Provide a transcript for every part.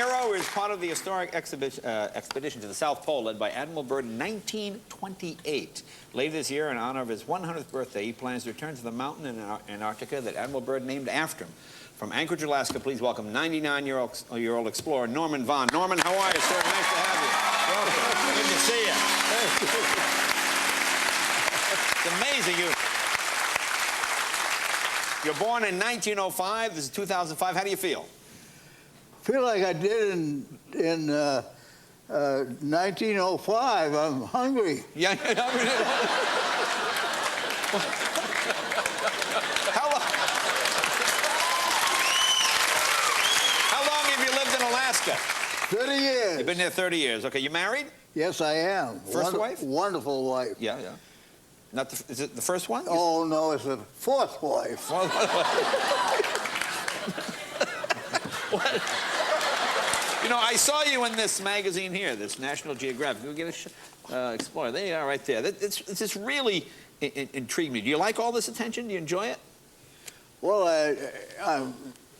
Nero is part of the historic expedition to the South Pole led by Admiral Byrd in 1928. Later this year, in honor of his 100th birthday, he plans to return to the mountain in Antarctica that Admiral Byrd named after him. From Anchorage, Alaska, please welcome 99-year-old explorer Norman Vaughan. Norman, how are you, sir? Nice to have you. Welcome. Good to see you. It's amazing. You're born in 1905. This is 2005. How do you feel? Feel like I did in 1905. I'm hungry. Yeah. How long have you lived in Alaska? 30 years. You've been there 30 years. Okay, you married? Yes, I am. First wife? Wonderful wife. Yeah. Not the, is it the first one? Oh, no, it's the fourth wife. What? You know, I saw you in this magazine here, this National Geographic. Go get a Explorer. There you are right there. It's just really intrigued me. Do you like all this attention? Do you enjoy it? Well, I'm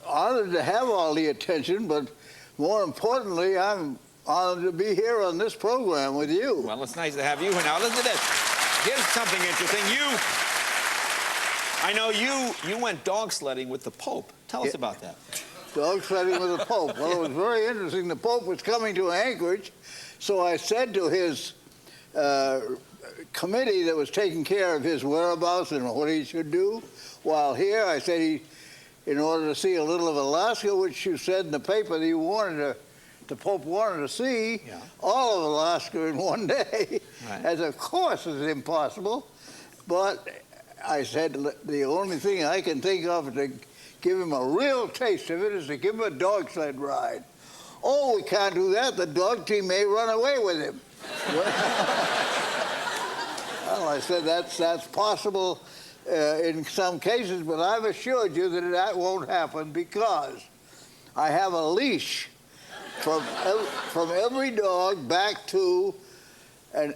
honored to have all the attention, but more importantly, I'm honored to be here on this program with you. Well, it's nice to have you here. Now, listen to this. Here's something interesting. I know you went dog sledding with the Pope. Tell us about that. Dog sledding with the Pope. Well, it was very interesting. The Pope was coming to Anchorage, so I said to his committee that was taking care of his whereabouts and what he should do while here, I said in order to see a little of Alaska, which you said in the paper that the Pope wanted to see, all of Alaska in one day, as of course is impossible. But I said the only thing I can think of to give him a real taste of it is to give him a dog sled ride. Oh, we can't do that. The dog team may run away with him. Well, I said that's possible in some cases, but I've assured you that that won't happen because I have a leash from every dog back to a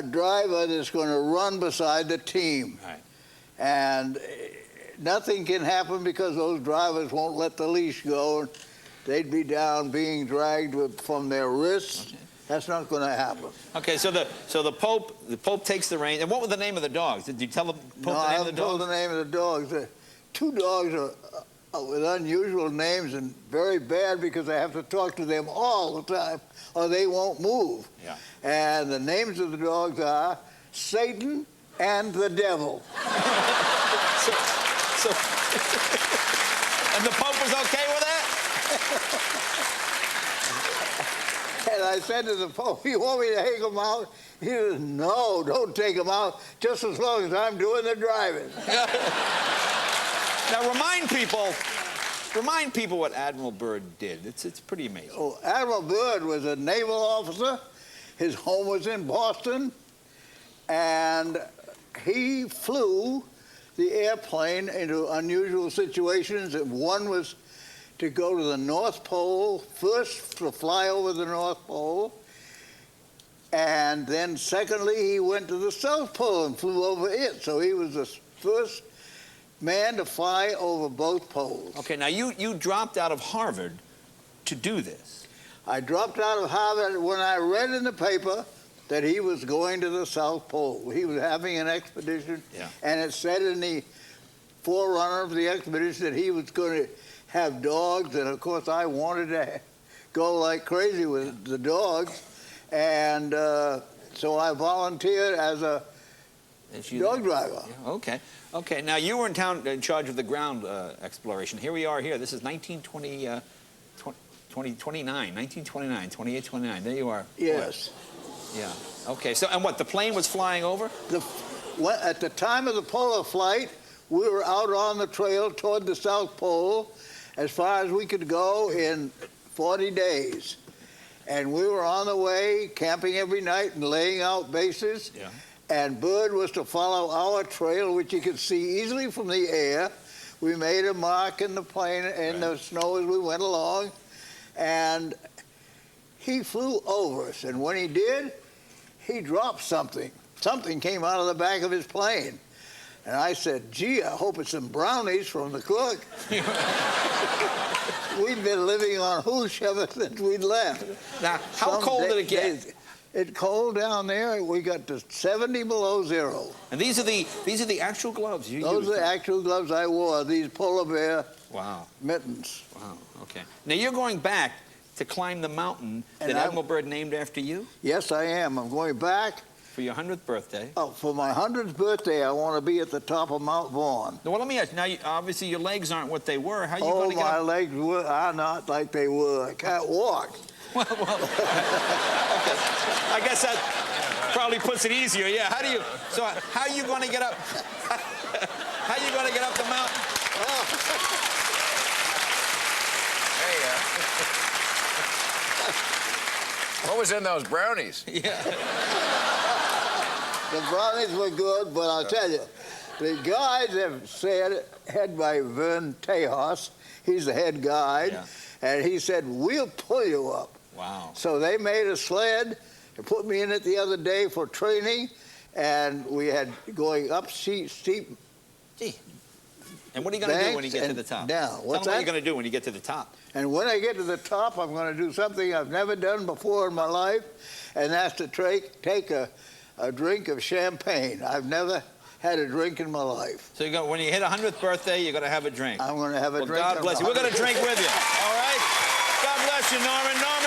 driver that's going to run beside the team. Right. And nothing can happen because those drivers won't let the leash go. They'd be down being dragged from their wrists. Okay. That's not going to happen. Okay, so the Pope takes the reins. And what was the name of the dogs? Did you tell the Pope the name of the dogs? No, I haven't told the name of the dogs. Two dogs are with unusual names and very bad because I have to talk to them all the time or they won't move. Yeah. And the names of the dogs are Satan and the Devil. And the Pope was okay with that? And I said to the Pope, you want me to take them out? He said, no, don't take them out, just as long as I'm doing the driving. Now, remind people what Admiral Byrd did. It's pretty amazing. Oh, Admiral Byrd was a naval officer. His home was in Boston, and he flew the airplane into unusual situations. And one was to go to the North Pole, first to fly over the North Pole, and then secondly, he went to the South Pole and flew over it. So he was the first man to fly over both poles. Okay, now you dropped out of Harvard to do this. I dropped out of Harvard when I read in the paper that he was going to the South Pole. He was having an expedition, and it said in the forerunner of the expedition that he was going to have dogs, and of course I wanted to go like crazy with the dogs, and so I volunteered as a dog driver. Yeah, okay. Now you were in charge of the ground exploration. Here we are here. This is 1929. There you are. Yes. Yeah. Okay. So, and what, the plane was flying over? At the time of the polar flight, we were out on the trail toward the South Pole as far as we could go in 40 days. And we were on the way, camping every night and laying out bases. Yeah. And Byrd was to follow our trail, which you could see easily from the air. We made a mark in the plane in the snow as we went along. And he flew over us. And when he did, he dropped something. Something came out of the back of his plane. And I said, gee, I hope it's some brownies from the cook. we've been living on hoosh ever since we left. Now, how cold did it get? It's cold down there. We got to 70 below zero. And these are the actual gloves you Those used. are the actual gloves I wore. These polar bear Wow. mittens. Wow. Okay. Now you're going back to climb the mountain that And Admiral Byrd named after you Yes, I am. I'm going back. for your 100th birthday. Oh, for my 100th birthday, I want to be at the top of Mount Vaughan. Now, well, let me ask you. Now, obviously, your legs aren't what they were. How are you Oh, going to get my up? legs are not like they were. I can't walk. Well, okay. I guess that probably puts it easier. Yeah. So how are you going to get up? How are you going to get up the mountain? What was in those brownies? Yeah. The brownies were good, but I'll tell you, the guides have said, head by Vern Tejas, he's the head guide, Yeah. and he said, we'll pull you up. Wow. So they made a sled and put me in it the other day for training, and we had going up steep Gee. And what are you going to do when you get to the top? down. Tell What's them what that? you're going to do when you get to the top. And when I get to the top, I'm going to do something I've never done before in my life, and that's to take a drink of champagne. I've never had a drink in my life. So when you hit 100th birthday, you're going to have a drink. I'm going to have a drink. God bless you. We're going to drink with you. All right? God bless you, Norman. Norman.